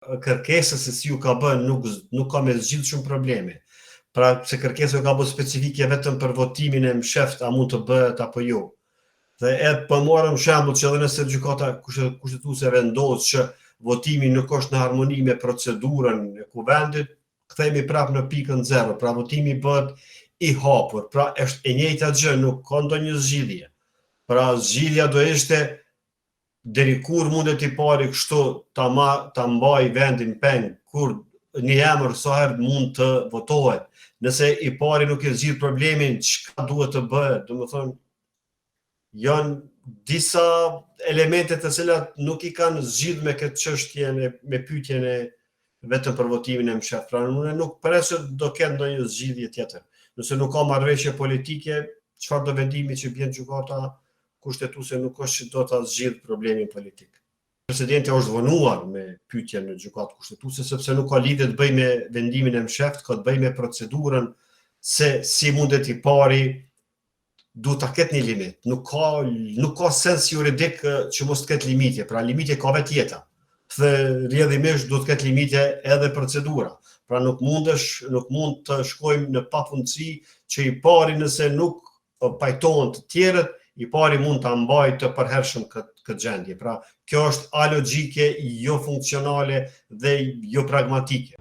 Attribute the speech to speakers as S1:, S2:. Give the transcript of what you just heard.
S1: kërkesës se si ju ka bën nuk ka me zgjidhur shumë probleme. Pra se kërkesa ju ka bën specifike vetëm për votimin e msheft, a mund të bëhet apo jo. Dhe edhe po morëm shembull që edhe nëse gjykata kushtetuese vendos që votimi nuk është në harmoni me procedurën e kuvendit, kthehemi prapë në pikën 0. Pra votimi bëhet i hapur. Pra është e njëjta gjë, nuk ka ndonjë zgjidhje. Pra zgjidhja do ishte deri kur mundet i pari kështu ta mbaj vendin peng, kur një emër sa herë mund të votohet. Nëse i pari nuk e zgjidh problemin, çka duhet të bëhet? Domethënë janë disa elemente të cilat nuk i kanë zgjidhur me këtë çështje me pyetjen e vetëm për votimin e msheft. Pra unë nuk pres që do ketë ndonjë zgjidhje tjetër. Nëse nuk ka marrëveshje politike, çfarë do vendimi që bjen gjykata kushtetuese nuk është që do ta zgjidh problemin politik. Presidenti është vonuar me pyetjen në gjykatë kushtetuese sepse nuk ka lidhje të bëjë me vendimin e msheft, ka të bëjë me procedurën se si mundet i pari duhet ta ketë një limit. Nuk ka sens juridik që mos të ketë limitje. Pra limitje ka vetë jeta. Dhe rrjedhimisht duhet të ketë limitje edhe procedura. Pra nuk mund të shkojmë në pafundësi që i pari nëse nuk pajtohen të tjerët, i pari mund ta mbajë të përhershëm këtë gjendje. Pra kjo është alogjike, jo funksionale dhe jo pragmatike.